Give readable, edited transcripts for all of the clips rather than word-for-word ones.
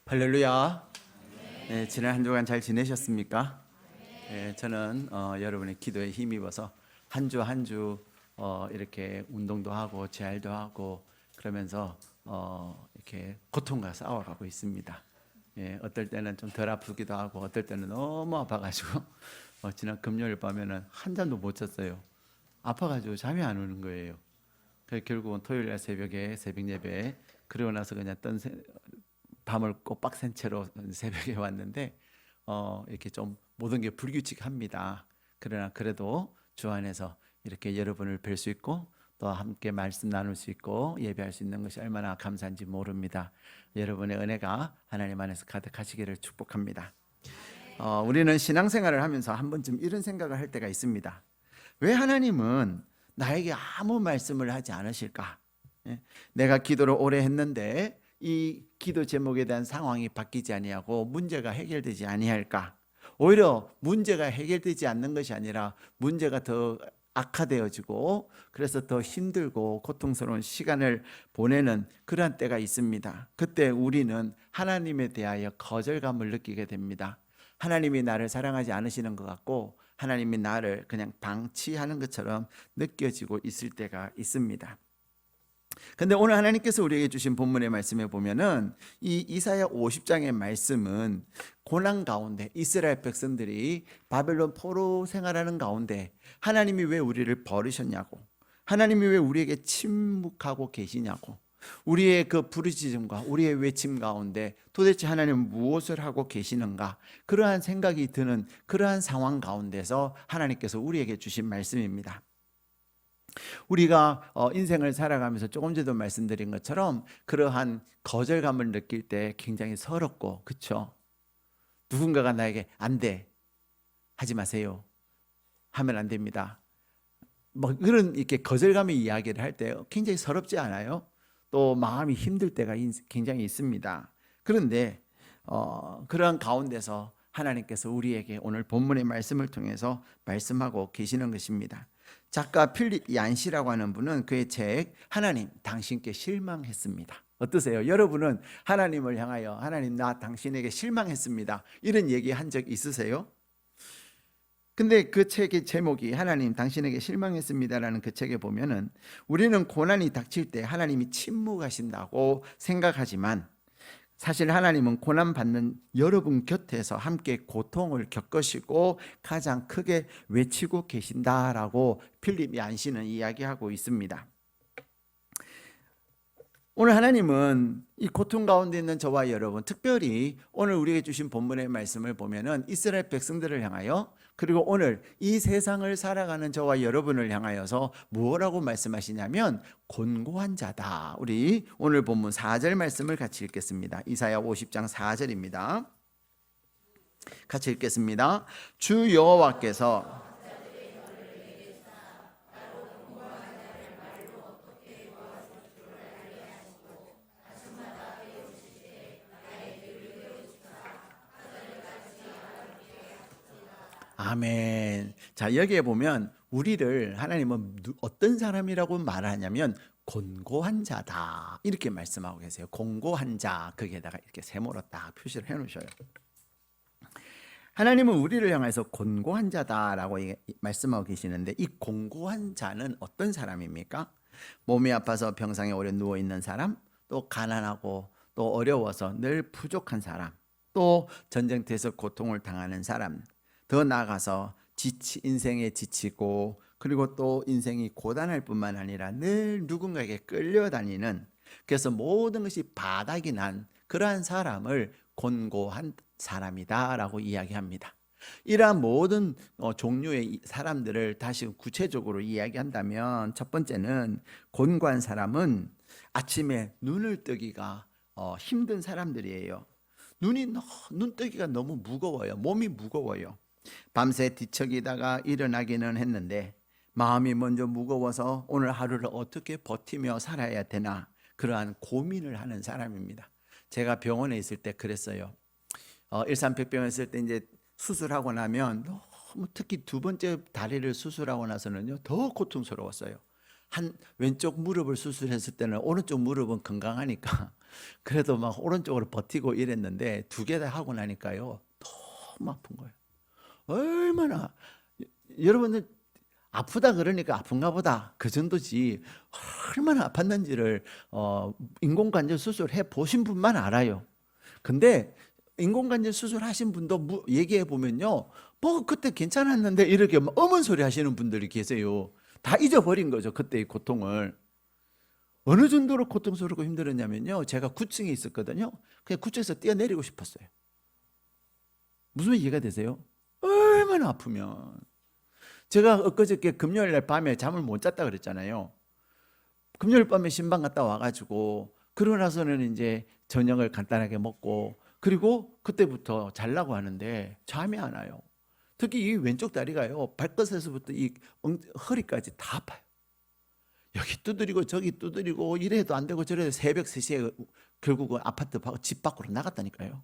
할렐루야. 네, 지난 한 주간 잘 지내셨습니까? 네, 저는 여러분의 기도에 힘입어서 한 주 한 주 이렇게 운동도 하고 재활도 하고 그러면서 이렇게 고통과 싸워가고 있습니다. 예, 어떨 때는 좀 덜 아프기도 하고 어떨 때는 너무 아파가지고 지난 금요일 밤에는 한 잠도 못 잤어요. 아파가지고 잠이 안 오는 거예요. 그래서 결국은 토요일 날 새벽에 새벽 예배 그러고 나서 그냥 밤을 꼬박 샌 채로 새벽에 왔는데 이렇게 좀 모든 게 불규칙합니다. 그러나 그래도 주 안에서 이렇게 여러분을 뵐 수 있고 또 함께 말씀 나눌 수 있고 예배할 수 있는 것이 얼마나 감사한지 모릅니다. 여러분의 은혜가 하나님 안에서 가득하시기를 축복합니다. 우리는 신앙생활을 하면서 한 번쯤 이런 생각을 할 때가 있습니다. 왜 하나님은 나에게 아무 말씀을 하지 않으실까? 예? 내가 기도를 오래 했는데 이 기도 제목에 대한 상황이 바뀌지 아니하고 문제가 해결되지 아니할까? 오히려 문제가 해결되지 않는 것이 아니라 문제가 더 악화되어지고 그래서 더 힘들고 고통스러운 시간을 보내는 그러한 때가 있습니다. 그때 우리는 하나님에 대하여 거절감을 느끼게 됩니다. 하나님이 나를 사랑하지 않으시는 것 같고 하나님이 나를 그냥 방치하는 것처럼 느껴지고 있을 때가 있습니다. 근데 오늘 하나님께서 우리에게 주신 본문의 말씀에 보면은 이 이사야 50장의 말씀은 고난 가운데 이스라엘 백성들이 바벨론 포로 생활하는 가운데 하나님이 왜 우리를 버리셨냐고, 하나님이 왜 우리에게 침묵하고 계시냐고, 우리의 그 부르짖음과 우리의 외침 가운데 도대체 하나님은 무엇을 하고 계시는가, 그러한 생각이 드는 그러한 상황 가운데서 하나님께서 우리에게 주신 말씀입니다. 우리가 인생을 살아가면서 조금 전에도 말씀드린 것처럼 그러한 거절감을 느낄 때 굉장히 서럽고, 그렇죠? 누군가가 나에게 안 돼, 하지 마세요, 하면 안 됩니다, 뭐 그런 이렇게 거절감의 이야기를 할 때 굉장히 서럽지 않아요? 또 마음이 힘들 때가 굉장히 있습니다. 그런데 그러한 가운데서 하나님께서 우리에게 오늘 본문의 말씀을 통해서 말씀하고 계시는 것입니다. 작가 필립 얀시라고 하는 분은 그의 책 하나님 당신께 실망했습니다. 어떠세요? 여러분은 하나님을 향하여 하나님 나 당신에게 실망했습니다, 이런 얘기 한 적 있으세요? 근데 그 책의 제목이 하나님 당신에게 실망했습니다라는 그 책에 보면은 우리는 고난이 닥칠 때 하나님이 침묵하신다고 생각하지만 사실 하나님은 고난받는 여러분 곁에서 함께 고통을 겪으시고 가장 크게 외치고 계신다라고 필립 얀시는 이야기하고 있습니다. 오늘 하나님은 이 고통 가운데 있는 저와 여러분, 특별히 오늘 우리에게 주신 본문의 말씀을 보면은 이스라엘 백성들을 향하여, 그리고 오늘 이 세상을 살아가는 저와 여러분을 향하여서 무엇라고 말씀하시냐면 곤고한 자다. 우리 오늘 본문 4절 말씀을 같이 읽겠습니다. 이사야 50장 4절입니다. 같이 읽겠습니다. 주 여호와께서 아멘. 자, 여기에 보면 우리를 하나님은 어떤 사람이라고 말하냐면 곤고한 자다, 이렇게 말씀하고 계세요. 곤고한 자, 거기에다가 이렇게 세모로 딱 표시를 해 놓으셔요. 하나님은 우리를 향해서 곤고한 자다라고 말씀하고 계시는데 이 곤고한 자는 어떤 사람입니까? 몸이 아파서 병상에 오래 누워 있는 사람, 또 가난하고 또 어려워서 늘 부족한 사람, 또 전쟁터에서 고통을 당하는 사람, 더 나아가서 인생에 지치고 그리고 또 인생이 고단할 뿐만 아니라 늘 누군가에게 끌려다니는, 그래서 모든 것이 바닥이 난 그러한 사람을 곤고한 사람이다 라고 이야기합니다. 이러한 모든 종류의 사람들을 다시 구체적으로 이야기한다면 첫 번째는 곤고한 사람은 아침에 눈을 뜨기가 힘든 사람들이에요. 눈뜨기가 너무 무거워요. 몸이 무거워요. 밤새 뒤척이다가 일어나기는 했는데 마음이 먼저 무거워서 오늘 하루를 어떻게 버티며 살아야 되나, 그러한 고민을 하는 사람입니다. 제가 병원에 있을 때 그랬어요. 일산백병에 있을 때 이제 수술하고 나면 너무, 특히 두 번째 다리를 수술하고 나서는요 더 고통스러웠어요. 한 왼쪽 무릎을 수술했을 때는 오른쪽 무릎은 건강하니까 그래도 막 오른쪽으로 버티고 이랬는데 두 개 다 하고 나니까요 너무 아픈 거예요. 얼마나 여러분들 아프다 그러니까 아픈가 보다 그 정도지 얼마나 아팠는지를 인공관절 수술해 보신 분만 알아요. 근데 인공관절 수술하신 분도 얘기해 보면요, 뭐 그때 괜찮았는데 이렇게 어문 소리 하시는 분들이 계세요. 다 잊어버린 거죠, 그때의 고통을. 어느 정도로 고통스럽고 힘들었냐면요, 제가 9층에 있었거든요. 그냥 9층에서 뛰어내리고 싶었어요. 무슨 이해가 되세요? 얼마나 아프면. 제가 엊그저께 금요일 날 밤에 잠을 못 잤다 그랬잖아요. 금요일 밤에 신방 갔다 와가지고 그러고 나서는 이제 저녁을 간단하게 먹고 그리고 그때부터 자려고 하는데 잠이 안 와요. 특히 이 왼쪽 다리가요, 발끝에서부터 이 허리까지 다 아파요. 여기 두드리고 저기 두드리고 이래도 안 되고 저래도 새벽 3시에 결국은 아파트 집 밖으로 나갔다니까요.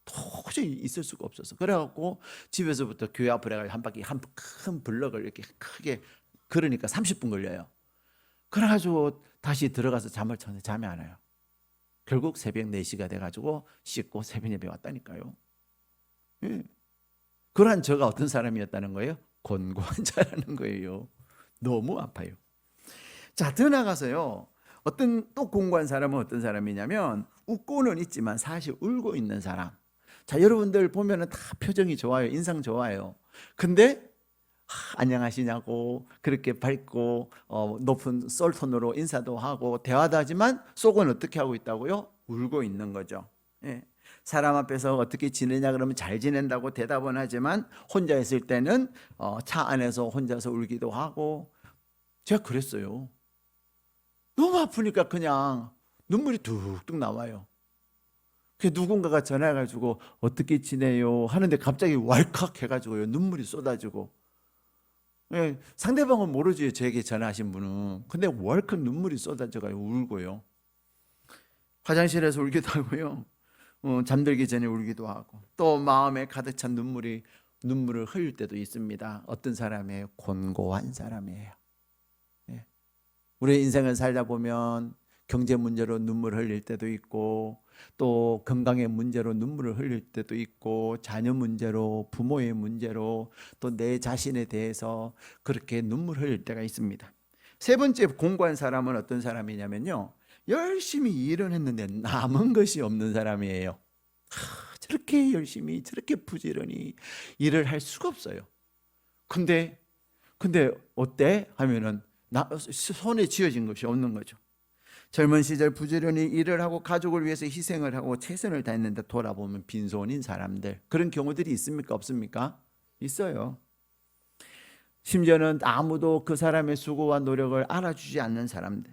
도저히 있을 수가 없어서 그래갖고 집에서부터 교회 앞으로 가서 한 바퀴 한 큰 블럭을 이렇게 크게 걸으니까 30분 걸려요. 그래가지고 다시 들어가서 잠을 쳤는데 잠이 안 와요. 결국 새벽 4시가 돼가지고 씻고 새벽 예배 왔다니까요. 예. 그러한 저가 어떤 사람이었다는 거예요? 곤고한 자라는 거예요. 너무 아파요. 자, 더 나가서요, 어떤 또 공고한 사람은 어떤 사람이냐면 웃고는 있지만 사실 울고 있는 사람. 자, 여러분들 보면은 다 표정이 좋아요, 인상 좋아요. 근데 안녕하시냐고 그렇게 밝고 높은 솔톤으로 인사도 하고 대화도 하지만 속은 어떻게 하고 있다고요? 울고 있는 거죠. 예. 사람 앞에서 어떻게 지내냐 그러면 잘 지낸다고 대답은 하지만 혼자 있을 때는 차 안에서 혼자서 울기도 하고. 제가 그랬어요. 너무 아프니까 그냥 눈물이 뚝뚝 나와요. 누군가가 전화해가지고 어떻게 지내요 하는데 갑자기 왈칵 해가지고요 눈물이 쏟아지고. 예, 상대방은 모르지 저에게 전화하신 분은. 근데 월컥 눈물이 쏟아져가지고 울고요. 화장실에서 울기도 하고요. 잠들기 전에 울기도 하고 또 마음에 가득 찬 눈물을 흘릴 때도 있습니다. 어떤 사람이에요? 곤고한 사람이에요. 예. 우리 인생을 살다 보면 경제 문제로 눈물을 흘릴 때도 있고 또 건강의 문제로 눈물을 흘릴 때도 있고 자녀 문제로 부모의 문제로 또 내 자신에 대해서 그렇게 눈물 흘릴 때가 있습니다. 세 번째 공고한 사람은 어떤 사람이냐면요, 열심히 일을 했는데 남은 것이 없는 사람이에요. 저렇게 열심히 저렇게 부지런히 일을 할 수가 없어요. 근데 어때? 하면은 손에 쥐어진 것이 없는 거죠. 젊은 시절 부지런히 일을 하고 가족을 위해서 희생을 하고 최선을 다했는데 돌아보면 빈손인 사람들, 그런 경우들이 있습니까? 없습니까? 있어요. 심지어는 아무도 그 사람의 수고와 노력을 알아주지 않는 사람들,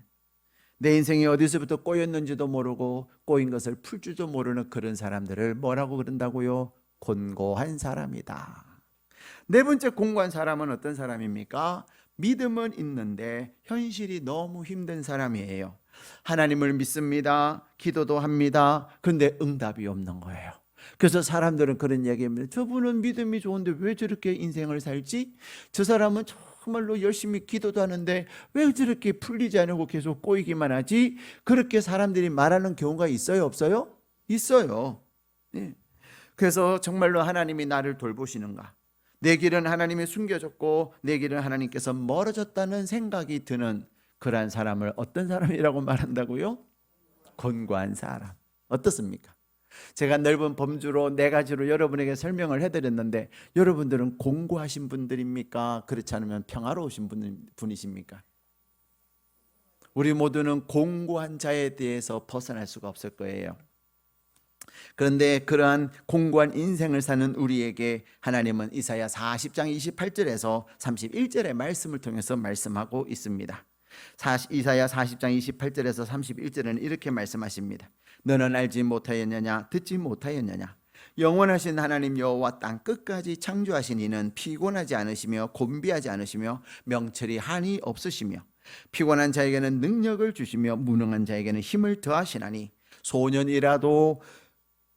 내 인생이 어디서부터 꼬였는지도 모르고 꼬인 것을 풀 줄도 모르는 그런 사람들을 뭐라고 그런다고요? 곤고한 사람이다. 네 번째 공고한 사람은 어떤 사람입니까? 믿음은 있는데 현실이 너무 힘든 사람이에요. 하나님을 믿습니다. 기도도 합니다. 그런데 응답이 없는 거예요. 그래서 사람들은 그런 얘기합니다. 저분은 믿음이 좋은데 왜 저렇게 인생을 살지? 저 사람은 정말로 열심히 기도도 하는데 왜 저렇게 풀리지 않고 계속 꼬이기만 하지? 그렇게 사람들이 말하는 경우가 있어요, 없어요? 있어요. 네. 그래서 정말로 하나님이 나를 돌보시는가? 내 길은 하나님이 숨겨졌고 내 길은 하나님께서 멀어졌다는 생각이 드는 그러한 사람을 어떤 사람이라고 말한다고요? 곤고한 사람. 어떻습니까? 제가 넓은 범주로 4가지로 여러분에게 설명을 해드렸는데 여러분들은 공고하신 분들입니까? 그렇지 않으면 평화로우신 분이십니까? 우리 모두는 공고한 자에 대해서 벗어날 수가 없을 거예요. 그런데 그러한 공고한 인생을 사는 우리에게 하나님은 이사야 40장 28절에서 31절의 말씀을 통해서 말씀하고 있습니다. 이사야 40장 28절에서 31절에는 이렇게 말씀하십니다. 너는 알지 못하였느냐? 듣지 못하였느냐? 영원하신 하나님 여호와 땅 끝까지 창조하신 이는 피곤하지 않으시며 곤비하지 않으시며 명철이 한이 없으시며 피곤한 자에게는 능력을 주시며 무능한 자에게는 힘을 더하시나니 소년이라도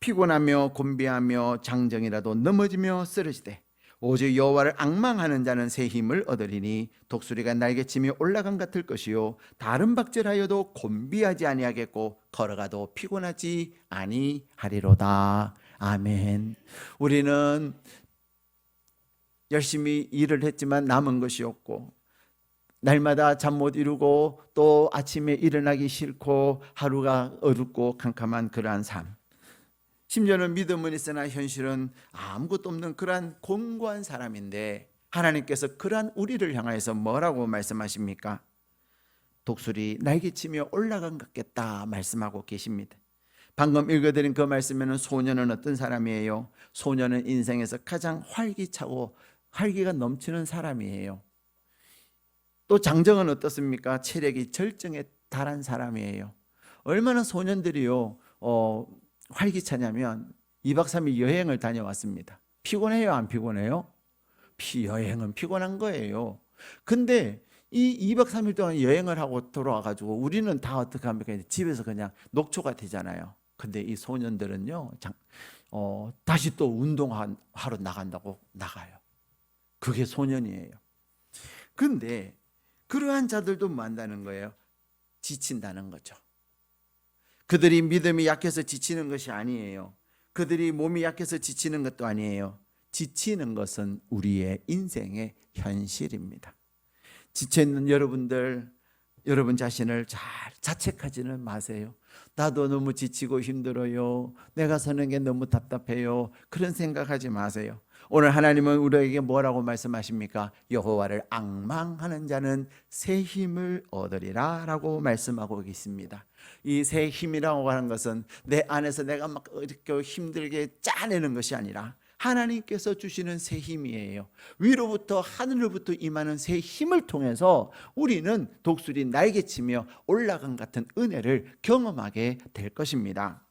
피곤하며 곤비하며 장정이라도 넘어지며 쓰러지되 오직 여호와를 앙망하는 자는 새 힘을 얻으리니 독수리가 날개치며 올라간 같을 것이요 다른 박질하여도 곤비하지 아니하겠고 걸어가도 피곤하지 아니하리로다. 아멘. 우리는 열심히 일을 했지만 남은 것이 없고 날마다 잠 못 이루고 또 아침에 일어나기 싫고 하루가 어둡고 캄캄한 그러한 삶, 심지어는 믿음은 있으나 현실은 아무것도 없는 그러한 곤고한 사람인데 하나님께서 그러한 우리를 향하여서 뭐라고 말씀하십니까? 독수리 날개치며 올라간 것 같겠다 말씀하고 계십니다. 방금 읽어드린 그 말씀에는 소년은 어떤 사람이에요? 소년은 인생에서 가장 활기차고 활기가 넘치는 사람이에요. 또 장정은 어떻습니까? 체력이 절정에 달한 사람이에요. 얼마나 소년들이요 활기차냐면 2박 3일 여행을 다녀왔습니다. 피곤해요? 안 피곤해요? 여행은 피곤한 거예요. 근데 이 2박 3일 동안 여행을 하고 돌아와가지고 우리는 다 어떻게 합니까? 집에서 그냥 녹초가 되잖아요. 근데 이 소년들은요 다시 또 운동하러 나간다고 나가요. 그게 소년이에요. 근데 그러한 자들도 뭐 한다는 거예요? 지친다는 거죠. 그들이 믿음이 약해서 지치는 것이 아니에요. 그들이 몸이 약해서 지치는 것도 아니에요. 지치는 것은 우리의 인생의 현실입니다. 지쳐있는 여러분들, 여러분 자신을 잘 자책하지는 마세요. 나도 너무 지치고 힘들어요. 내가 사는 게 너무 답답해요. 그런 생각하지 마세요. 오늘 하나님은 우리에게 뭐라고 말씀하십니까? 여호와를 앙망하는 자는 새 힘을 얻으리라 라고 말씀하고 계십니다. 이 새 힘이라고 하는 것은 내 안에서 내가 막 이렇게 힘들게 짜내는 것이 아니라 하나님께서 주시는 새 힘이에요. 위로부터 하늘로부터 임하는 새 힘을 통해서 우리는 독수리 날개치며 올라간 같은 은혜를 경험하게 될 것입니다.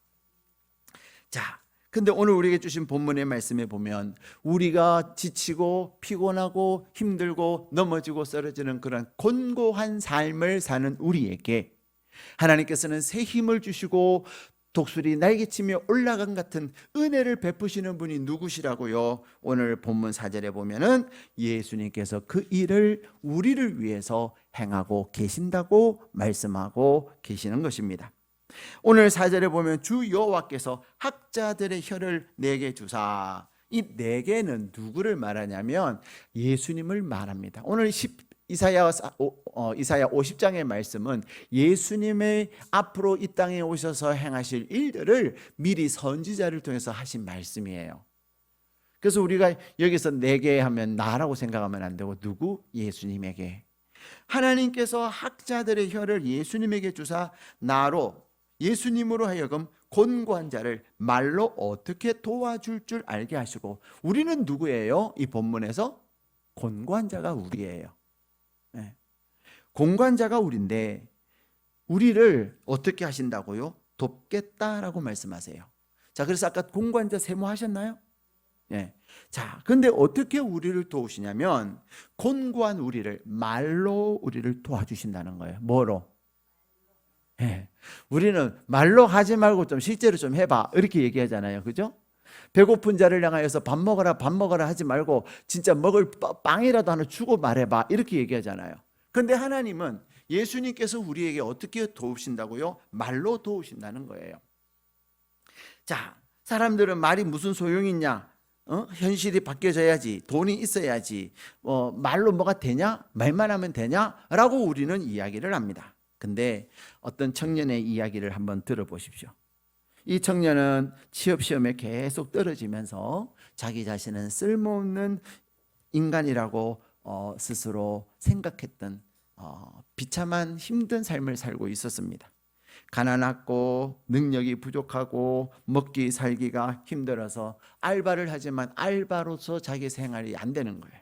자, 근데 오늘 우리에게 주신 본문의 말씀에 보면 우리가 지치고 피곤하고 힘들고 넘어지고 쓰러지는 그런 곤고한 삶을 사는 우리에게 하나님께서는 새 힘을 주시고 독수리 날개치며 올라간 같은 은혜를 베푸시는 분이 누구시라고요? 오늘 본문 4절에 보면은 예수님께서 그 일을 우리를 위해서 행하고 계신다고 말씀하고 계시는 것입니다. 오늘 4절에 보면 주 여호와께서 학자들의 혀를 내게 주사, 이 내게는 누구를 말하냐면 예수님을 말합니다. 오늘 이사야 50장의 말씀은 예수님의 앞으로 이 땅에 오셔서 행하실 일들을 미리 선지자를 통해서 하신 말씀이에요. 그래서 우리가 여기서 내게 하면 나라고 생각하면 안 되고 누구? 예수님에게. 하나님께서 학자들의 혀를 예수님에게 주사 나로 예수님으로 하여금 곤고한 자를 말로 어떻게 도와줄 줄 알게 하시고, 우리는 누구예요? 이 본문에서 곤고한 자가 우리예요. 네. 곤고한 자가 우리인데 우리를 어떻게 하신다고요? 돕겠다라고 말씀하세요. 자, 그래서 아까 곤고한 자 세모하셨나요? 네. 자, 근데 어떻게 우리를 도우시냐면 곤고한 우리를 말로 우리를 도와주신다는 거예요. 뭐로? 네. 우리는 말로 하지 말고 좀 실제로 좀 해봐 이렇게 얘기하잖아요. 그죠? 배고픈 자를 향하여서 밥 먹어라 하지 말고 진짜 먹을 빵이라도 하나 주고 말해봐 이렇게 얘기하잖아요. 그런데 하나님은 예수님께서 우리에게 어떻게 도우신다고요? 말로 도우신다는 거예요. 자, 사람들은 말이 무슨 소용이 있냐? 현실이 바뀌어져야지, 돈이 있어야지, 말로 뭐가 되냐? 말만 하면 되냐? 라고 우리는 이야기를 합니다. 근데 어떤 청년의 이야기를 한번 들어보십시오. 이 청년은 취업시험에 계속 떨어지면서 자기 자신은 쓸모없는 인간이라고 스스로 생각했던 비참한 힘든 삶을 살고 있었습니다. 가난하고 능력이 부족하고 먹기 살기가 힘들어서 알바를 하지만 알바로서 자기 생활이 안 되는 거예요.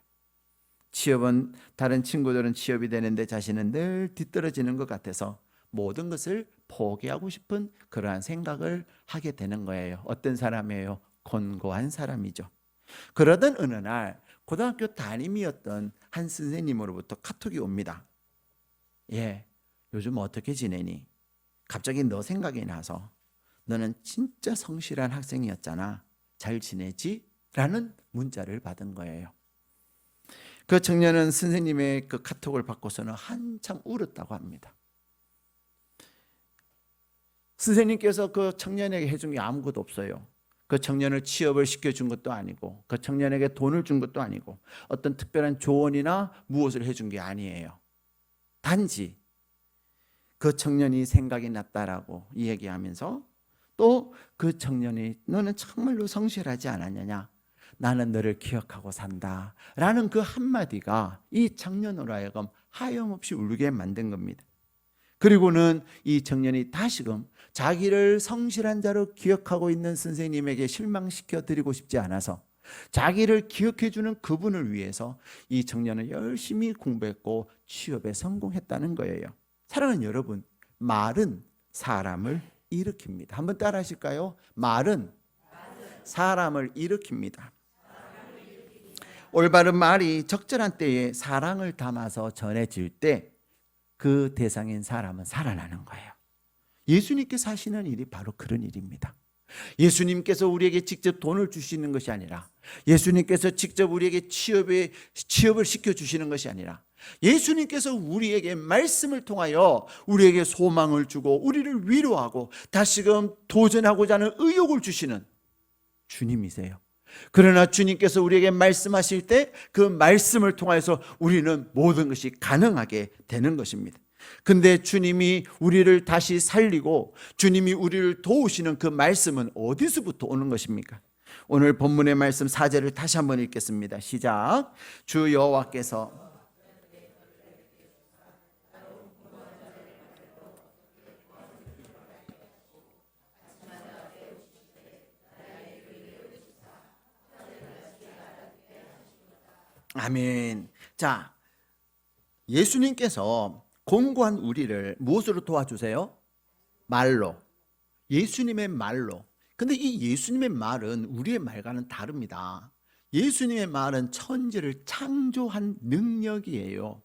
취업은 다른 친구들은 취업이 되는데 자신은 늘 뒤떨어지는 것 같아서 모든 것을 포기하고 싶은 그러한 생각을 하게 되는 거예요. 어떤 사람이에요? 곤고한 사람이죠. 그러던 어느 날 고등학교 담임이었던 한 선생님으로부터 카톡이 옵니다. 요즘 어떻게 지내니? 갑자기 너 생각이 나서 너는 진짜 성실한 학생이었잖아. 잘 지내지? 라는 문자를 받은 거예요. 그 청년은 선생님의 그 카톡을 받고서는 한참 울었다고 합니다. 선생님께서 그 청년에게 해준 게 아무것도 없어요. 그 청년을 취업을 시켜준 것도 아니고 그 청년에게 돈을 준 것도 아니고 어떤 특별한 조언이나 무엇을 해준 게 아니에요. 단지 그 청년이 생각이 났다라고 이야기하면서 또 그 청년이 너는 정말로 성실하지 않았느냐? 나는 너를 기억하고 산다 라는 그 한마디가 이 청년으로 하여금 하염없이 울게 만든 겁니다. 그리고는 이 청년이 다시금 자기를 성실한 자로 기억하고 있는 선생님에게 실망시켜 드리고 싶지 않아서 자기를 기억해 주는 그분을 위해서 이 청년은 열심히 공부했고 취업에 성공했다는 거예요. 사랑하는 여러분, 말은 사람을 일으킵니다. 한번 따라 하실까요? 말은 사람을 일으킵니다. 올바른 말이 적절한 때에 사랑을 담아서 전해질 때 그 대상인 사람은 살아나는 거예요. 예수님께서 하시는 일이 바로 그런 일입니다. 예수님께서 우리에게 직접 돈을 주시는 것이 아니라, 예수님께서 직접 우리에게 취업을 시켜주시는 것이 아니라, 예수님께서 우리에게 말씀을 통하여 우리에게 소망을 주고 우리를 위로하고 다시금 도전하고자 하는 의욕을 주시는 주님이세요. 그러나 주님께서 우리에게 말씀하실 때 그 말씀을 통해서 우리는 모든 것이 가능하게 되는 것입니다. 근데 주님이 우리를 다시 살리고 주님이 우리를 도우시는 그 말씀은 어디서부터 오는 것입니까? 오늘 본문의 말씀 4절을 다시 한번 읽겠습니다. 시작. 주 여호와께서 아멘. 자, 예수님께서 공고한 우리를 무엇으로 도와주세요? 말로. 예수님의 말로. 근데 이 예수님의 말은 우리의 말과는 다릅니다. 예수님의 말은 천지를 창조한 능력이에요.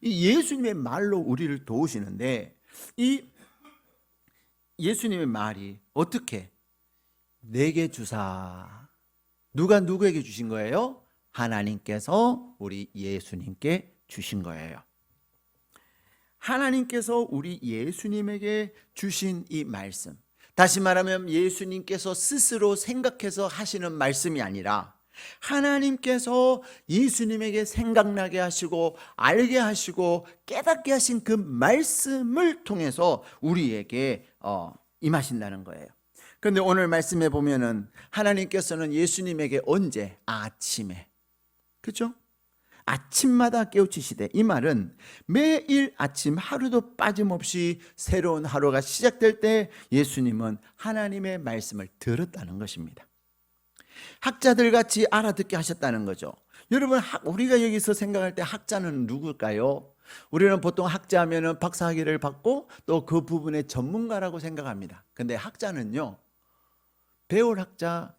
이 예수님의 말로 우리를 도우시는데 이 예수님의 말이 어떻게? 내게 주사. 누가 누구에게 주신 거예요? 하나님께서 우리 예수님께 주신 거예요. 하나님께서 우리 예수님에게 주신 이 말씀, 다시 말하면 예수님께서 스스로 생각해서 하시는 말씀이 아니라 하나님께서 예수님에게 생각나게 하시고 알게 하시고 깨닫게 하신 그 말씀을 통해서 우리에게 임하신다는 거예요. 그런데 오늘 말씀에 보면은 하나님께서는 예수님에게 언제? 아침에, 그렇죠? 아침마다 깨우치시되, 이 말은 매일 아침 하루도 빠짐없이 새로운 하루가 시작될 때 예수님은 하나님의 말씀을 들었다는 것입니다. 학자들 같이 알아듣게 하셨다는 거죠. 여러분, 우리가 여기서 생각할 때 학자는 누굴까요? 우리는 보통 학자하면 박사학위를 받고 또 그 부분의 전문가라고 생각합니다. 근데 학자는요, 배울 학자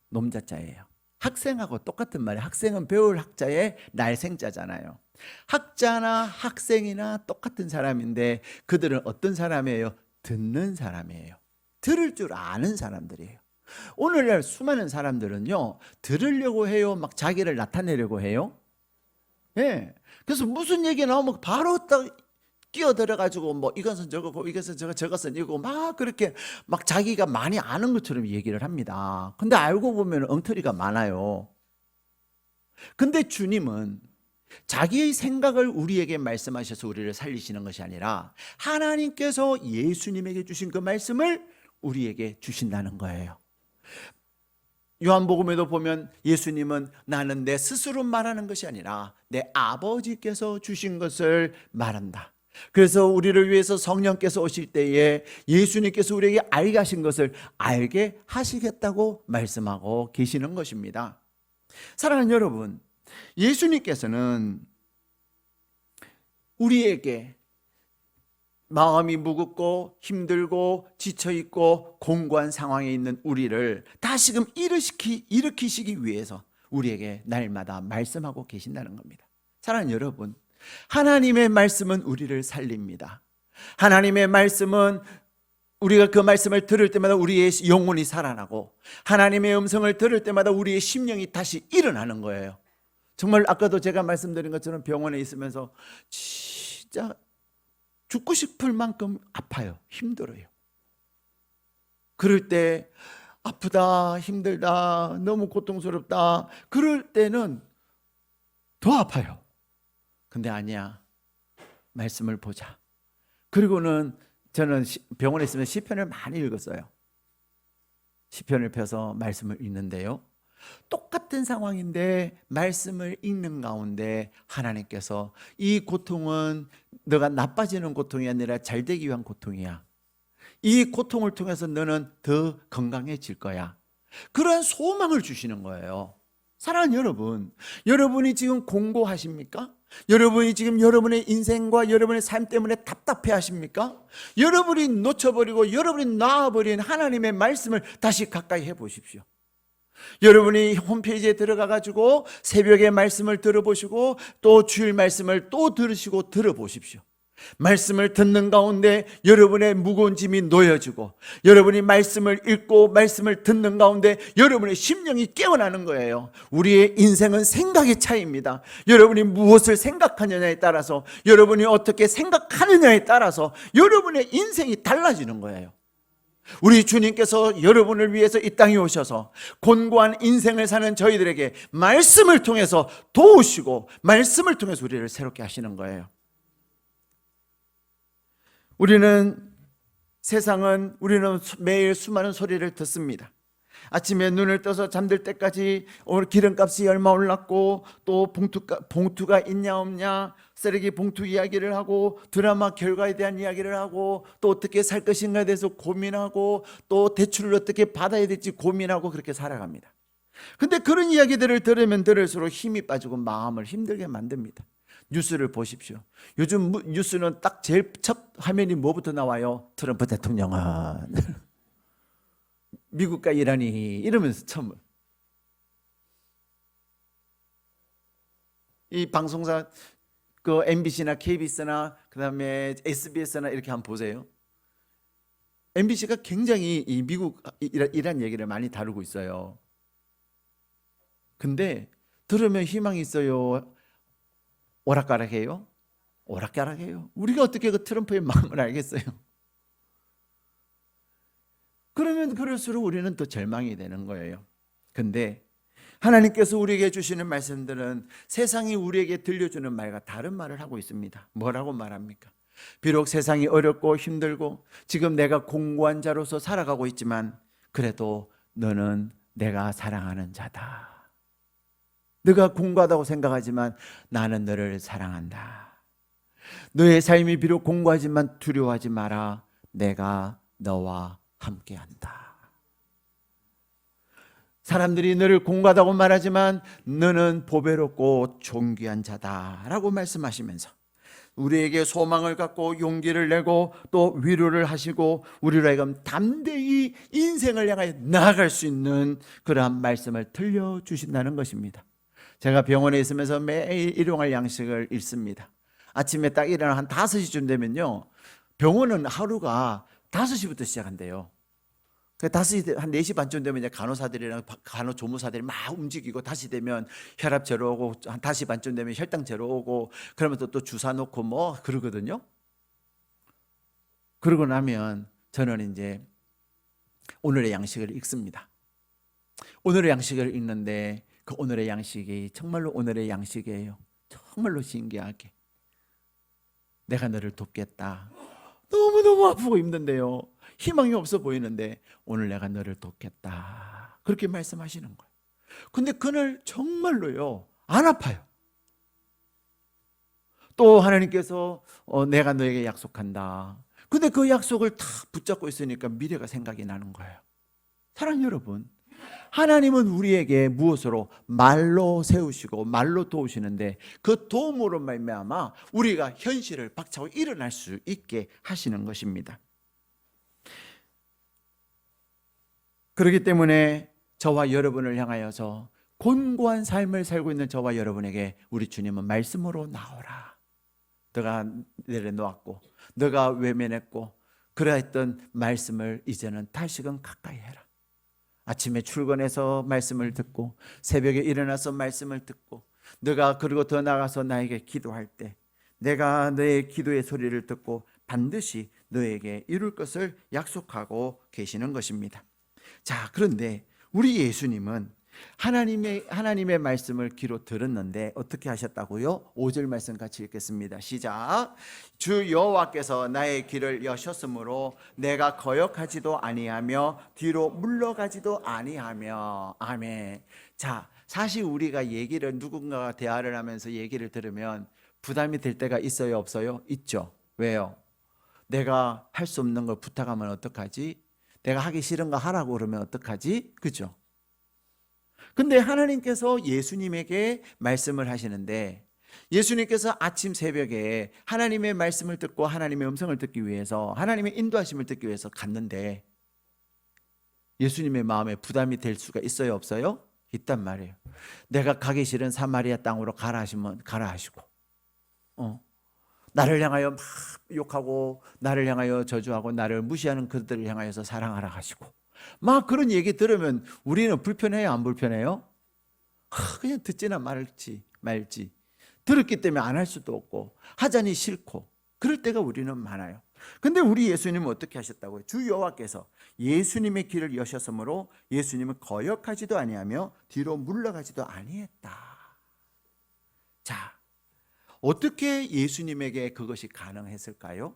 놈자자예요. 학생하고 똑같은 말이에요. 학생은 배울 학자의 날생자잖아요. 학자나 학생이나 똑같은 사람인데 그들은 어떤 사람이에요? 듣는 사람이에요. 들을 줄 아는 사람들이에요. 오늘날 수많은 사람들은요, 들으려고 해요? 막 자기를 나타내려고 해요? 예. 그래서 무슨 얘기 나오면 바로 딱 끼어들어가지고 뭐 이것은 저거고 이것은 저것은 이거고 막 그렇게 막 자기가 많이 아는 것처럼 얘기를 합니다. 근데 알고 보면 엉터리가 많아요. 근데 주님은 자기의 생각을 우리에게 말씀하셔서 우리를 살리시는 것이 아니라 하나님께서 예수님에게 주신 그 말씀을 우리에게 주신다는 거예요. 요한복음에도 보면 예수님은 나는 내 스스로 말하는 것이 아니라 내 아버지께서 주신 것을 말한다. 그래서 우리를 위해서 성령께서 오실 때에 예수님께서 우리에게 알게 하신 것을 알게 하시겠다고 말씀하고 계시는 것입니다. 사랑하는 여러분, 예수님께서는 우리에게 마음이 무겁고 힘들고 지쳐있고 공고한 상황에 있는 우리를 다시금 일으키시기 위해서 우리에게 날마다 말씀하고 계신다는 겁니다. 사랑하는 여러분, 하나님의 말씀은 우리를 살립니다. 하나님의 말씀은 우리가 그 말씀을 들을 때마다 우리의 영혼이 살아나고 하나님의 음성을 들을 때마다 우리의 심령이 다시 일어나는 거예요. 정말 아까도 제가 말씀드린 것처럼 병원에 있으면서 진짜 죽고 싶을 만큼 아파요. 힘들어요. 그럴 때 아프다, 힘들다, 너무 고통스럽다, 그럴 때는 더 아파요. 근데 아니야, 말씀을 보자. 그리고는 저는 병원에 있으면 시편을 많이 읽었어요. 시편을 펴서 말씀을 읽는데요, 똑같은 상황인데 말씀을 읽는 가운데 하나님께서 이 고통은 너가 나빠지는 고통이 아니라 잘 되기 위한 고통이야, 이 고통을 통해서 너는 더 건강해질 거야, 그런 소망을 주시는 거예요. 사랑하는 여러분, 여러분이 지금 공고하십니까? 여러분이 지금 여러분의 인생과 여러분의 삶 때문에 답답해 하십니까? 여러분이 놓쳐버리고 여러분이 놔버린 하나님의 말씀을 다시 가까이 해보십시오. 여러분이 홈페이지에 들어가 가지고 새벽에 말씀을 들어보시고 또 주일 말씀을 또 들으시고 들어보십시오. 말씀을 듣는 가운데 여러분의 무거운 짐이 놓여지고, 여러분이 말씀을 읽고 말씀을 듣는 가운데 여러분의 심령이 깨어나는 거예요. 우리의 인생은 생각의 차이입니다. 여러분이 무엇을 생각하느냐에 따라서, 여러분이 어떻게 생각하느냐에 따라서 여러분의 인생이 달라지는 거예요. 우리 주님께서 여러분을 위해서 이 땅에 오셔서 곤고한 인생을 사는 저희들에게 말씀을 통해서 도우시고 말씀을 통해서 우리를 새롭게 하시는 거예요. 우리는 매일 수많은 소리를 듣습니다. 아침에 눈을 떠서 잠들 때까지 오늘 기름값이 얼마 올랐고, 또 봉투가 있냐 없냐, 쓰레기 봉투 이야기를 하고, 드라마 결과에 대한 이야기를 하고, 또 어떻게 살 것인가에 대해서 고민하고, 또 대출을 어떻게 받아야 될지 고민하고, 그렇게 살아갑니다. 근데 그런 이야기들을 들으면 들을수록 힘이 빠지고 마음을 힘들게 만듭니다. 뉴스를 보십시오. 요즘 뉴스는 딱 제일 첫 화면이 뭐부터 나와요? 트럼프 대통령은 미국과 이란이, 이러면서 처음 이 방송사 그 MBC나 KBS나 그다음에 SBS나 이렇게 한번 보세요. MBC가 굉장히 이 미국 이란 얘기를 많이 다루고 있어요. 근데 들으면 희망이 있어요, 오락가락해요? 오락가락해요. 우리가 어떻게 그 트럼프의 마음을 알겠어요? 그러면 그럴수록 우리는 또 절망이 되는 거예요. 근데 하나님께서 우리에게 주시는 말씀들은 세상이 우리에게 들려주는 말과 다른 말을 하고 있습니다. 뭐라고 말합니까? 비록 세상이 어렵고 힘들고 지금 내가 공고한 자로서 살아가고 있지만 그래도 너는 내가 사랑하는 자다. 네가 공고하다고 생각하지만 나는 너를 사랑한다. 너의 삶이 비록 공고하지만 두려워하지 마라. 내가 너와 함께한다. 사람들이 너를 공고하다고 말하지만 너는 보배롭고 존귀한 자다라고 말씀하시면서 우리에게 소망을 갖고 용기를 내고 또 위로를 하시고 우리로 하여금 담대히 인생을 향하여 나아갈 수 있는 그러한 말씀을 들려주신다는 것입니다. 제가 병원에 있으면서 매일 일용할 양식을 읽습니다. 아침에 딱 일어나 한 5시쯤 되면요, 병원은 하루가 5시부터 시작한대요. 5시, 한 4시 반쯤 되면 이제 간호사들이랑 간호조무사들이 막 움직이고, 다시 되면 혈압 재러 오고, 한 5시 반쯤 되면 혈당 재러 오고, 그러면서 또 주사 놓고 뭐 그러거든요. 그러고 나면 저는 이제 오늘의 양식을 읽습니다. 오늘의 양식을 읽는데 그 오늘의 양식이 정말로 오늘의 양식이에요. 정말로 신기하게 내가 너를 돕겠다. 너무너무 아프고 힘든데요, 희망이 없어 보이는데 오늘 내가 너를 돕겠다, 그렇게 말씀하시는 거예요. 근데 그날 정말로요 안 아파요. 또 하나님께서 내가 너에게 약속한다. 근데 그 약속을 다 붙잡고 있으니까 미래가 생각이 나는 거예요. 사랑하는 여러분, 하나님은 우리에게 무엇으로? 말로 세우시고 말로 도우시는데 그 도움으로 말미암아 우리가 현실을 박차고 일어날 수 있게 하시는 것입니다. 그렇기 때문에 저와 여러분을 향하여서 곤고한 삶을 살고 있는 저와 여러분에게 우리 주님은 말씀으로 나오라. 너가 내려놓았고 너가 외면했고 그러했던 말씀을 이제는 다시금 가까이 해라. 아침에 출근해서 말씀을 듣고 새벽에 일어나서 말씀을 듣고 너가 그리고 더 나가서 나에게 기도할 때 내가 너의 기도의 소리를 듣고 반드시 너에게 이룰 것을 약속하고 계시는 것입니다. 자, 그런데 우리 예수님은 하나님의 말씀을 귀로 들었는데 어떻게 하셨다고요? 5절 말씀 같이 읽겠습니다. 시작. 주 여호와께서 나의 길을 여셨으므로 내가 거역하지도 아니하며 뒤로 물러가지도 아니하며. 아멘. 자, 사실 우리가 누군가가 대화를 하면서 얘기를 들으면 부담이 될 때가 있어요, 없어요? 있죠. 왜요? 내가 할 수 없는 걸 부탁하면 어떡하지? 내가 하기 싫은 거 하라고 그러면 어떡하지? 그죠? 근데 하나님께서 예수님에게 말씀을 하시는데, 예수님께서 아침 새벽에 하나님의 말씀을 듣고 하나님의 음성을 듣기 위해서, 하나님의 인도하심을 듣기 위해서 갔는데 예수님의 마음에 부담이 될 수가 있어요, 없어요? 있단 말이에요. 내가 가기 싫은 사마리아 땅으로 가라 하시면 가라 하시고, 나를 향하여 막 욕하고 나를 향하여 저주하고 나를 무시하는 그들을 향하여서 사랑하라 하시고, 막 그런 얘기 들으면 우리는 불편해요, 안 불편해요? 그냥 듣지나 말지. 들었기 때문에 안 할 수도 없고 하자니 싫고 그럴 때가 우리는 많아요. 근데 우리 예수님은 어떻게 하셨다고요? 주 여호와께서 예수님의 길을 여셨으므로 예수님은 거역하지도 아니하며 뒤로 물러가지도 아니했다. 자, 어떻게 예수님에게 그것이 가능했을까요?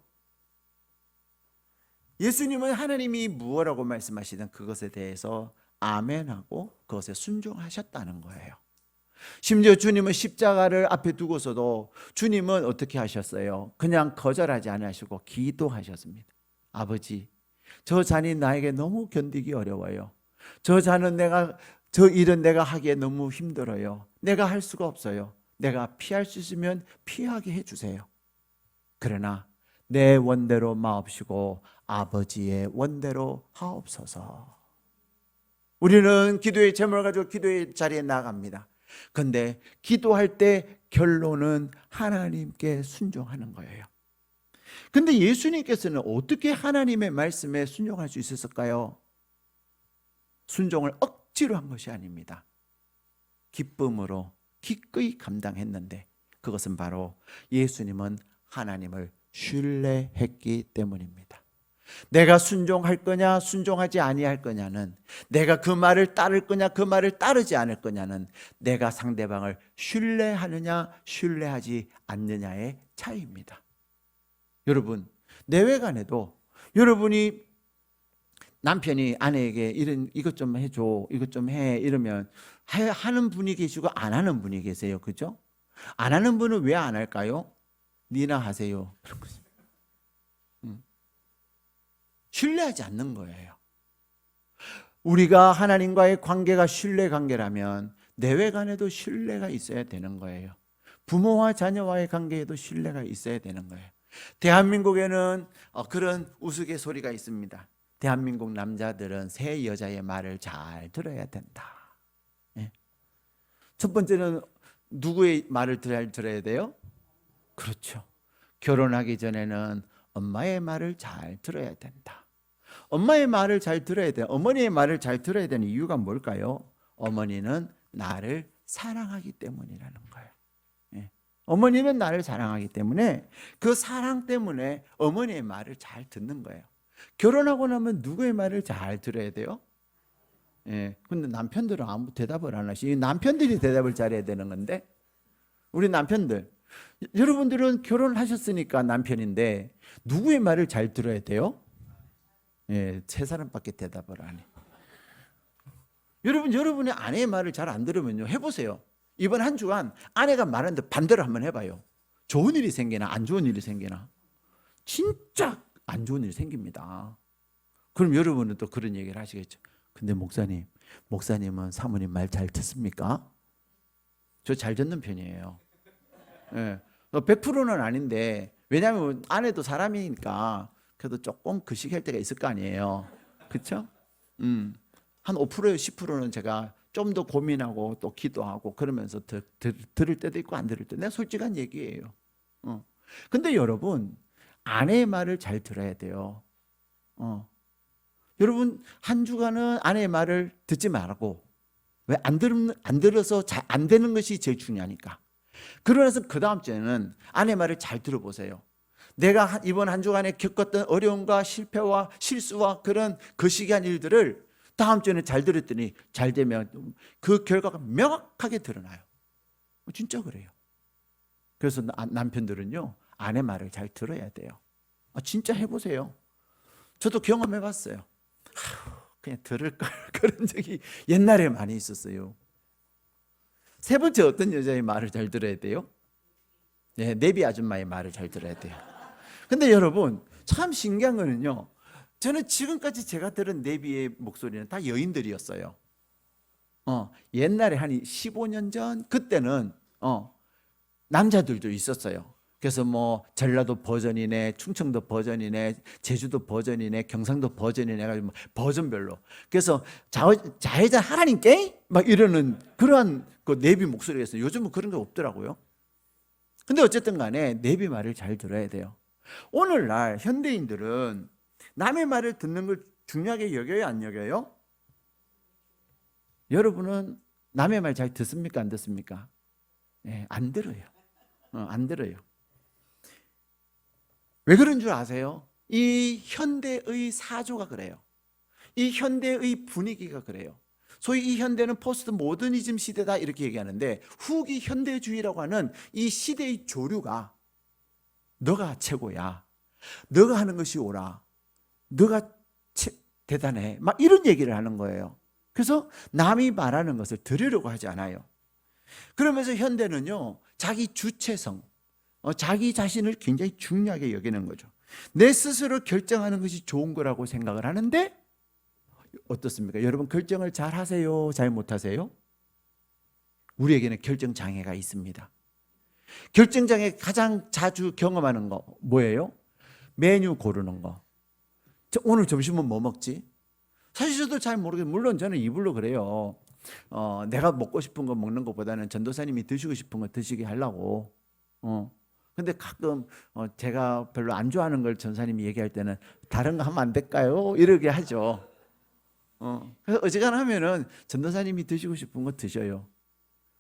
예수님은 하나님이 무엇라고 말씀하시든 그것에 대해서 아멘하고 그것에 순종하셨다는 거예요. 심지어 주님은 십자가를 앞에 두고서도 주님은 어떻게 하셨어요? 그냥 거절하지 않으시고 기도하셨습니다. 아버지, 저 잔이 나에게 너무 견디기 어려워요. 저 일은 내가 하기에 너무 힘들어요. 내가 할 수가 없어요. 내가 피할 수 있으면 피하게 해주세요. 그러나 내 원대로 마옵시고 아버지의 원대로 하옵소서. 우리는 기도의 제목을 가지고 기도의 자리에 나갑니다. 근데 기도할 때 결론은 하나님께 순종하는 거예요. 근데 예수님께서는 어떻게 하나님의 말씀에 순종할 수 있었을까요? 순종을 억지로 한 것이 아닙니다. 기쁨으로 기꺼이 감당했는데 그것은 바로 예수님은 하나님을 신뢰했기 때문입니다. 내가 순종할 거냐 순종하지 아니할 거냐는, 내가 그 말을 따를 거냐 그 말을 따르지 않을 거냐는 내가 상대방을 신뢰하느냐 신뢰하지 않느냐의 차이입니다. 여러분, 내외간에도 여러분이 남편이 아내에게 이것 좀 해줘, 이것 좀 해 이러면 하는 분이 계시고 안 하는 분이 계세요. 그죠? 안 하는 분은 왜 안 할까요? 니나 하세요. 그런 거죠. 신뢰하지 않는 거예요. 우리가 하나님과의 관계가 신뢰 관계라면 내외간에도 신뢰가 있어야 되는 거예요. 부모와 자녀와의 관계에도 신뢰가 있어야 되는 거예요. 대한민국에는 그런 우스갯소리가 있습니다. 대한민국 남자들은 새 여자의 말을 잘 들어야 된다. 첫 번째는 누구의 말을 잘 들어야 돼요? 그렇죠. 결혼하기 전에는 엄마의 말을 잘 들어야 된다. 엄마의 말을 잘 들어야 돼요. 어머니의 말을 잘 들어야 되는 이유가 뭘까요? 어머니는 나를 사랑하기 때문이라는 거예요. 어머니는 나를 사랑하기 때문에 그 사랑 때문에 어머니의 말을 잘 듣는 거예요. 결혼하고 나면 누구의 말을 잘 들어야 돼요? 근데 남편들은 아무 대답을 안 하시. 남편들이 대답을 잘해야 되는 건데, 우리 남편들, 여러분들은 결혼하셨으니까 남편인데 누구의 말을 잘 들어야 돼요? 세 사람밖에 대답을 안 해. 여러분의 아내의 말을 잘 안 들으면요, 해보세요. 이번 한 주간 아내가 말하는데 반대로 한번 해봐요. 좋은 일이 생기나 안 좋은 일이 생기나? 진짜 안 좋은 일이 생깁니다. 그럼 여러분은 또 그런 얘기를 하시겠죠. 근데 목사님은 사모님 말 잘 듣습니까? 저 잘 듣는 편이에요. 100%는 아닌데, 왜냐하면 아내도 사람이니까 그래도 조금 그식할 때가 있을 거 아니에요. 그렇죠? 한 5%에서 10%는 제가 좀 더 고민하고 또 기도하고 그러면서 들을 때도 있고 안 들을 때, 내가 솔직한 얘기예요. 근데 여러분, 아내의 말을 잘 들어야 돼요. 여러분, 한 주간은 아내의 말을 듣지 말고 왜 안 들어서 잘 안 되는 것이 제일 중요하니까. 그러나서 그 다음 주에는 아내 말을 잘 들어보세요. 내가 이번 한 주간에 겪었던 어려움과 실패와 실수와 그런 거시기한 일들을 다음 주에는 잘 들었더니 잘 되면 그 결과가 명확하게 드러나요. 진짜 그래요. 그래서 남편들은요, 아내 말을 잘 들어야 돼요. 진짜 해보세요. 저도 경험해봤어요. 그냥 들을 걸 그런 적이 옛날에 많이 있었어요. 세 번째, 어떤 여자의 말을 잘 들어야 돼요? 네, 내비 아줌마의 말을 잘 들어야 돼요. 근데 여러분, 참 신기한 거는요, 저는 지금까지 제가 들은 내비의 목소리는 다 여인들이었어요. 옛날에 한 15년 전 그때는 남자들도 있었어요. 그래서 뭐 전라도 버전이네, 충청도 버전이네, 제주도 버전이네, 경상도 버전이네 해가지고 버전별로. 그래서 자회자 하나님께 막 이러는 그러한 그 내비 목소리가 있어요. 요즘은 그런 게 없더라고요. 근데 어쨌든 간에 내비 말을 잘 들어야 돼요. 오늘날 현대인들은 남의 말을 듣는 걸 중요하게 여겨요, 안 여겨요? 여러분은 남의 말 잘 듣습니까, 안 듣습니까? 네, 안 들어요. 안 들어요. 왜 그런 줄 아세요? 이 현대의 사조가 그래요. 이 현대의 분위기가 그래요. 소위 이 현대는 포스트 모더니즘 시대다 이렇게 얘기하는데, 후기 현대주의라고 하는 이 시대의 조류가 너가 최고야, 너가 하는 것이 옳아, 너가 대단해, 막 이런 얘기를 하는 거예요. 그래서 남이 말하는 것을 들으려고 하지 않아요. 그러면서 현대는요, 자기 주체성, 자기 자신을 굉장히 중요하게 여기는 거죠. 내 스스로 결정하는 것이 좋은 거라고 생각을 하는데, 어떻습니까? 여러분, 결정을 잘 하세요, 잘 못하세요? 우리에게는 결정 장애가 있습니다. 결정 장애 가장 자주 경험하는 거 뭐예요? 메뉴 고르는 거. 오늘 점심은 뭐 먹지? 사실 저도 잘 모르겠어요. 물론 저는 이불로 그래요. 내가 먹고 싶은 거 먹는 것보다는 전도사님이 드시고 싶은 거 드시게 하려고. 근데 가끔 제가 별로 안 좋아하는 걸 전사님이 얘기할 때는 다른 거 하면 안 될까요? 이렇게 하죠. 그래서 어지간하면은 전도사님이 드시고 싶은 거 드셔요.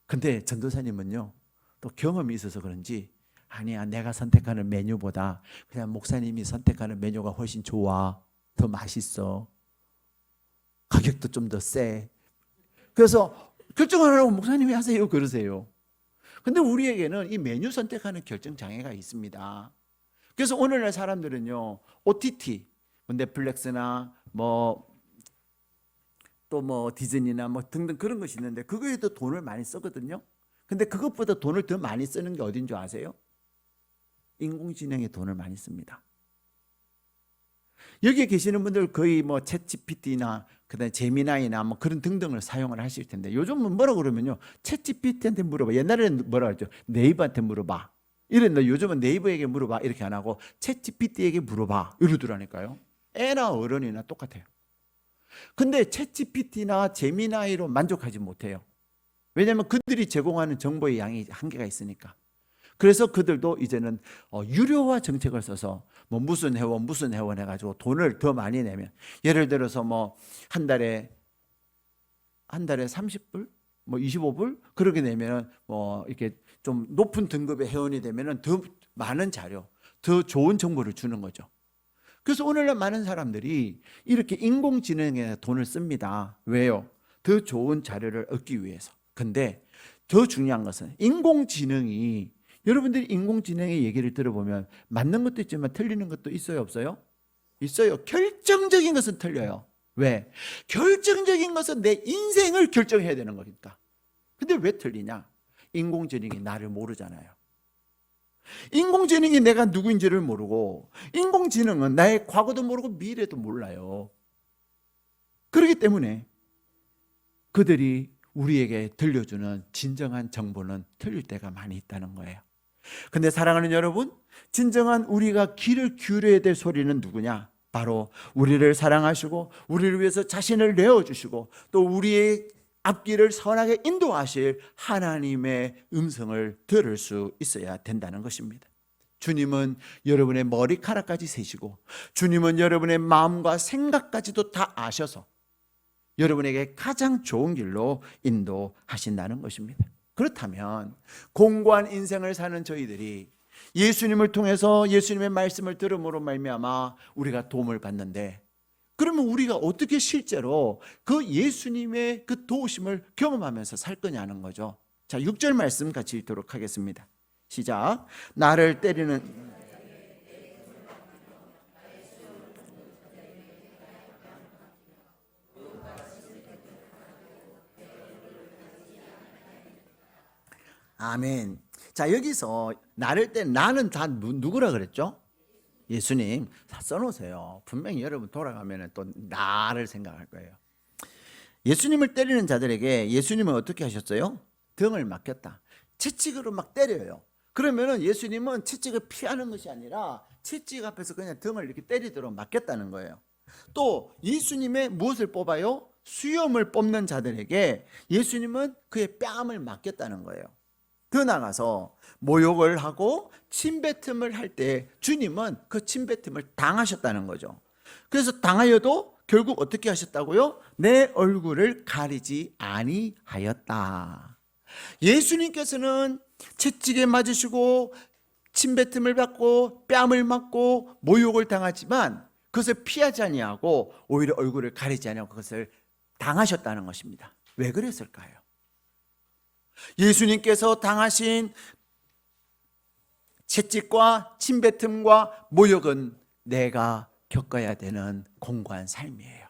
근데 전도사님은요, 또 경험이 있어서 그런지, 아니야, 내가 선택하는 메뉴보다 그냥 목사님이 선택하는 메뉴가 훨씬 좋아, 더 맛있어, 가격도 좀 더 세. 그래서 결정을 하라고 목사님이 하세요 그러세요. 근데 우리에게는 이 메뉴 선택하는 결정 장애가 있습니다. 그래서 오늘날 사람들은요, OTT, 넷플릭스나 또 디즈니나 등등 그런 것이 있는데, 그거에도 돈을 많이 쓰거든요. 근데 그것보다 돈을 더 많이 쓰는 게 어딘 줄 아세요? 인공지능에 돈을 많이 씁니다. 여기에 계시는 분들 거의 챗GPT나 그다음에 제미나이나 그런 등등을 사용을 하실 텐데, 요즘은 뭐라 그러면요, 챗GPT한테 물어봐. 옛날에는 뭐라 그랬죠? 네이버한테 물어봐 이랬는데, 요즘은 네이버에게 물어봐 이렇게 안 하고 챗GPT에게 물어봐 이러더라니까요. 애나 어른이나 똑같아요. 근데 챗GPT나 제미나이로 만족하지 못해요. 왜냐하면 그들이 제공하는 정보의 양이 한계가 있으니까. 그래서 그들도 이제는 유료화 정책을 써서 무슨 회원 해가지고 돈을 더 많이 내면, 예를 들어서 한 달에 30불, 25불 그렇게 내면 이렇게 좀 높은 등급의 회원이 되면은 더 많은 자료, 더 좋은 정보를 주는 거죠. 그래서 오늘날 많은 사람들이 이렇게 인공지능에 돈을 씁니다. 왜요? 더 좋은 자료를 얻기 위해서. 근데 더 중요한 것은, 인공지능이, 여러분들이 인공지능의 얘기를 들어보면 맞는 것도 있지만 틀리는 것도 있어요, 없어요? 있어요. 결정적인 것은 틀려요. 왜? 결정적인 것은 내 인생을 결정해야 되는 거니까. 근데 왜 틀리냐? 인공지능이 나를 모르잖아요. 인공지능이 내가 누구인지를 모르고, 인공지능은 나의 과거도 모르고 미래도 몰라요. 그렇기 때문에 그들이 우리에게 들려주는 진정한 정보는 틀릴 때가 많이 있다는 거예요. 근데 사랑하는 여러분, 진정한 우리가 귀를 기울여야 될 소리는 누구냐? 바로 우리를 사랑하시고 우리를 위해서 자신을 내어주시고 또 우리의 앞길을 선하게 인도하실 하나님의 음성을 들을 수 있어야 된다는 것입니다. 주님은 여러분의 머리카락까지 세시고, 주님은 여러분의 마음과 생각까지도 다 아셔서 여러분에게 가장 좋은 길로 인도하신다는 것입니다. 그렇다면 공고한 인생을 사는 저희들이 예수님을 통해서 예수님의 말씀을 들음으로 말미암아 우리가 도움을 받는데, 그러면 우리가 어떻게 실제로 그 예수님의 그 도우심을 경험하면서 살 거냐는 거죠. 자, 6절 말씀 같이 읽도록 하겠습니다. 시작. 나를 때리는 아멘. 자, 여기서 나를 때 나는 다 누구라 그랬죠? 예수님. 다 써놓으세요. 분명히 여러분 돌아가면 또 나를 생각할 거예요. 예수님을 때리는 자들에게 예수님은 어떻게 하셨어요? 등을 맡겼다. 채찍으로 막 때려요. 그러면은 예수님은 채찍을 피하는 것이 아니라 채찍 앞에서 그냥 등을 이렇게 때리도록 맡겼다는 거예요. 또 예수님의 무엇을 뽑아요? 수염을 뽑는 자들에게 예수님은 그의 뺨을 맡겼다는 거예요. 더 나가서 모욕을 하고 침뱉음을 할 때 주님은 그 침뱉음을 당하셨다는 거죠. 그래서 당하여도 결국 어떻게 하셨다고요? 내 얼굴을 가리지 아니하였다. 예수님께서는 채찍에 맞으시고 침뱉음을 받고 뺨을 맞고 모욕을 당하지만 그것을 피하지 아니하고 오히려 얼굴을 가리지 아니하고 그것을 당하셨다는 것입니다. 왜 그랬을까요? 예수님께서 당하신 채찍과 침뱉음과 모욕은 내가 겪어야 되는 공고한 삶이에요.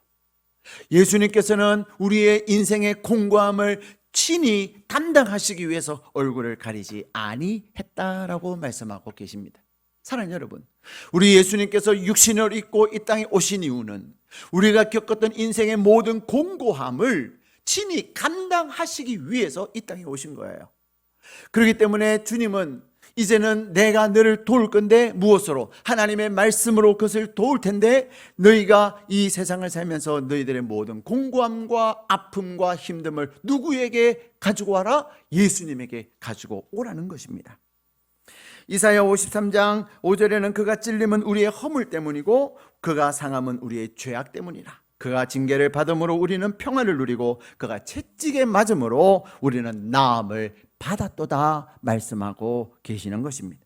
예수님께서는 우리의 인생의 공고함을 친히 담당하시기 위해서 얼굴을 가리지 아니했다라고 말씀하고 계십니다. 사랑하는 여러분, 우리 예수님께서 육신을 입고 이 땅에 오신 이유는 우리가 겪었던 인생의 모든 공고함을 친히 감당하시기 위해서 이 땅에 오신 거예요. 그렇기 때문에 주님은 이제는 내가 너를 도울 건데 무엇으로? 하나님의 말씀으로 그것을 도울 텐데 너희가 이 세상을 살면서 너희들의 모든 공고함과 아픔과 힘듦을 누구에게 가지고 와라? 예수님에게 가지고 오라는 것입니다. 이사야 53장 5절에는 그가 찔림은 우리의 허물 때문이고 그가 상함은 우리의 죄악 때문이라. 그가 징계를 받음으로 우리는 평안을 누리고 그가 채찍에 맞음으로 우리는 나음을 받았도다 말씀하고 계시는 것입니다.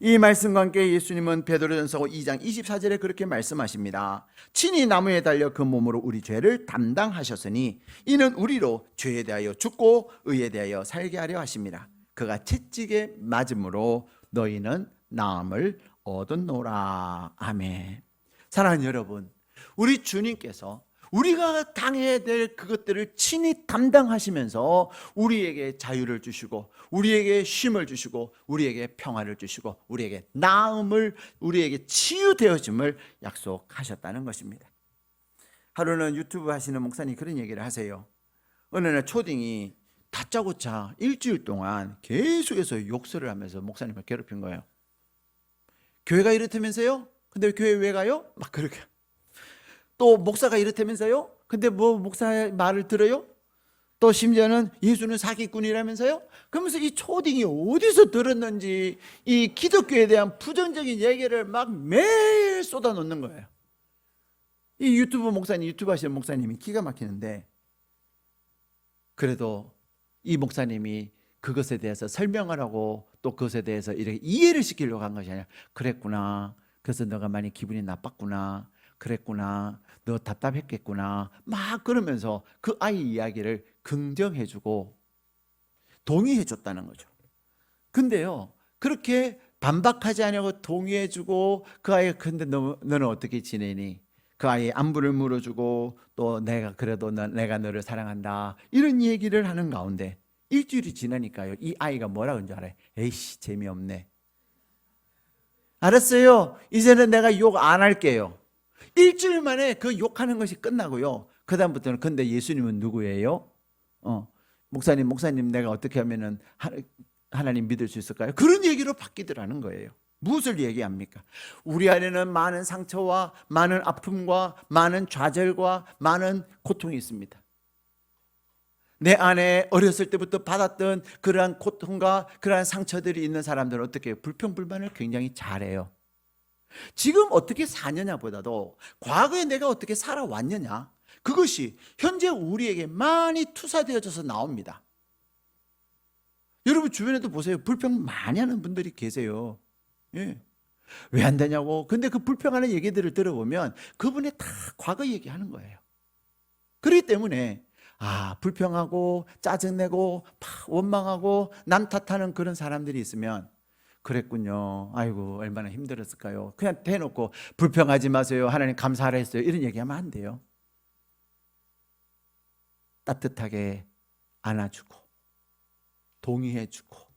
이 말씀과 함께 예수님은 베드로전서 2장 24절에 그렇게 말씀하십니다. 친히 나무에 달려 그 몸으로 우리 죄를 담당하셨으니 이는 우리로 죄에 대하여 죽고 의에 대하여 살게 하려 하십니다. 그가 채찍에 맞음으로 너희는 나음을 얻었노라. 아멘. 사랑하는 여러분, 우리 주님께서 우리가 당해야 될 그것들을 친히 담당하시면서 우리에게 자유를 주시고 우리에게 쉼을 주시고 우리에게 평화를 주시고 우리에게 나음을, 우리에게 치유되어짐을 약속하셨다는 것입니다. 하루는 유튜브 하시는 목사님이 그런 얘기를 하세요. 어느 날 초딩이 다짜고짜 일주일 동안 계속해서 욕설을 하면서 목사님을 괴롭힌 거예요. 교회가 이렇다면서요? 근데 교회 왜 가요? 막 그렇게. 또 목사가 이렇다면서요? 근데 뭐 목사의 말을 들어요? 또 심지어는 예수는 사기꾼이라면서요? 그러면서 이 초딩이 어디서 들었는지 이 기독교에 대한 부정적인 얘기를 막 매일 쏟아놓는 거예요. 이 유튜브 하시는 목사님이 기가 막히는데, 그래도 이 목사님이 그것에 대해서 설명을 하고 또 그것에 대해서 이렇게 이해를 시키려고 한 것이 아니라, 그랬구나, 그래서 너가 많이 기분이 나빴구나, 그랬구나, 너 답답했겠구나, 막 그러면서 그 아이 이야기를 긍정해주고 동의해줬다는 거죠. 근데요, 그렇게 반박하지 않고 동의해주고 그 아이가, 근데 너는 어떻게 지내니? 그 아이의 안부를 물어주고 또 내가 그래도 내가 너를 사랑한다, 이런 얘기를 하는 가운데 일주일이 지나니까요, 이 아이가 뭐라 그런 줄 알아요? 에이씨, 재미없네. 알았어요, 이제는 내가 욕 안 할게요. 일주일 만에 그 욕하는 것이 끝나고요, 그 다음부터는 근데 예수님은 누구예요? 목사님 내가 어떻게 하면은 하나님 믿을 수 있을까요? 그런 얘기로 바뀌더라는 거예요. 무엇을 얘기합니까? 우리 안에는 많은 상처와 많은 아픔과 많은 좌절과 많은 고통이 있습니다. 내 안에 어렸을 때부터 받았던 그러한 고통과 그러한 상처들이 있는 사람들은 어떻게 해요? 불평불만을 굉장히 잘해요. 지금 어떻게 사느냐 보다도 과거에 내가 어떻게 살아왔느냐, 그것이 현재 우리에게 많이 투사되어져서 나옵니다. 여러분 주변에도 보세요. 불평 많이 하는 분들이 계세요. 예. 왜 안 되냐고. 근데 그 불평하는 얘기들을 들어보면 그분의 다 과거 얘기하는 거예요. 그렇기 때문에 불평하고 짜증내고 원망하고 남 탓하는 그런 사람들이 있으면 그랬군요. 아이고 얼마나 힘들었을까요. 그냥 대놓고 불평하지 마세요. 하나님 감사하라 했어요. 이런 얘기하면 안 돼요. 따뜻하게 안아주고 동의해주고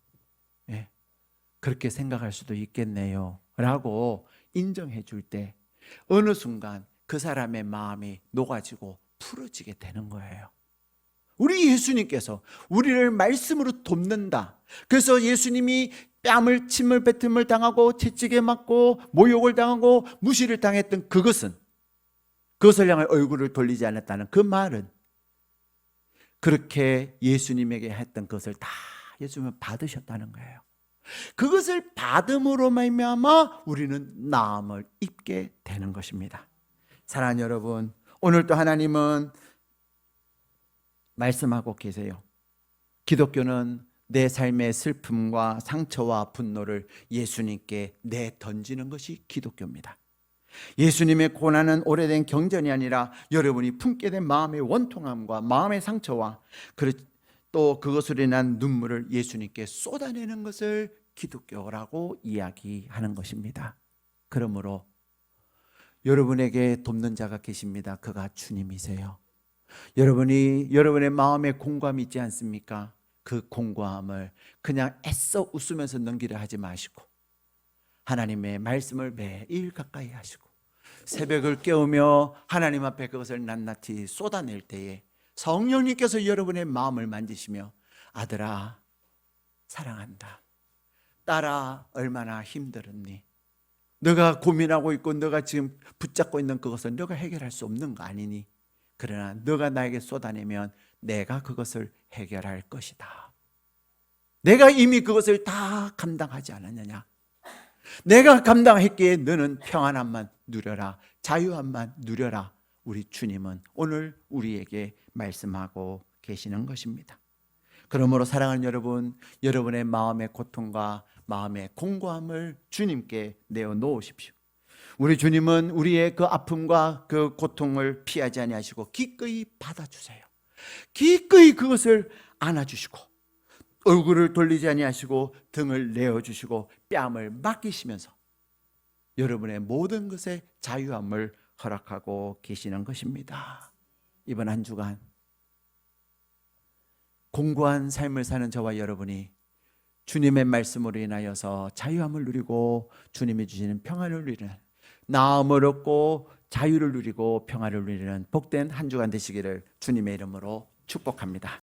그렇게 생각할 수도 있겠네요 라고 인정해 줄 때 어느 순간 그 사람의 마음이 녹아지고 풀어지게 되는 거예요. 우리 예수님께서 우리를 말씀으로 돕는다. 그래서 예수님이 뺨을 침을 뱉음을 당하고 채찍에 맞고 모욕을 당하고 무시를 당했던 그것을 향해 얼굴을 돌리지 않았다는 그 말은 그렇게 예수님에게 했던 것을 다 예수님은 받으셨다는 거예요. 그것을 받음으로 말미암아 우리는 나음을 입게 되는 것입니다. 사랑하는 여러분, 오늘도 하나님은 말씀하고 계세요. 기독교는 내 삶의 슬픔과 상처와 분노를 예수님께 내던지는 것이 기독교입니다. 예수님의 고난은 오래된 경전이 아니라 여러분이 품게 된 마음의 원통함과 마음의 상처와 또 그것으로 인한 눈물을 예수님께 쏟아내는 것을 기독교라고 이야기하는 것입니다. 그러므로 여러분에게 돕는 자가 계십니다. 그가 주님이세요. 여러분의 마음에 공고함이 있지 않습니까? 그 공고함을 그냥 애써 웃으면서 넘기려 하지 마시고 하나님의 말씀을 매일 가까이 하시고 새벽을 깨우며 하나님 앞에 그것을 낱낱이 쏟아낼 때에 성령님께서 여러분의 마음을 만지시며 아들아 사랑한다. 딸아 얼마나 힘들었니? 너가 고민하고 있고 너가 지금 붙잡고 있는 그것을 너가 해결할 수 없는 거 아니니? 그러나 너가 나에게 쏟아내면 내가 그것을 해결할 것이다. 내가 이미 그것을 다 감당하지 않았느냐? 내가 감당했기에 너는 평안함만 누려라. 자유함만 누려라. 우리 주님은 오늘 우리에게 말씀하고 계시는 것입니다. 그러므로 사랑하는 여러분, 여러분의 마음의 고통과 마음의 공고함을 주님께 내어놓으십시오. 우리 주님은 우리의 그 아픔과 그 고통을 피하지 아니하시고 기꺼이 받아주세요. 기꺼이 그것을 안아주시고 얼굴을 돌리지 아니하시고 등을 내어주시고 뺨을 맡기시면서 여러분의 모든 것에 자유함을 허락하고 계시는 것입니다. 이번 한 주간 공고한 삶을 사는 저와 여러분이 주님의 말씀으로 인하여서 자유함을 누리고 주님이 주시는 평안을 누리는 나음을 얻고 자유를 누리고 평안을 누리는 복된 한 주간 되시기를 주님의 이름으로 축복합니다.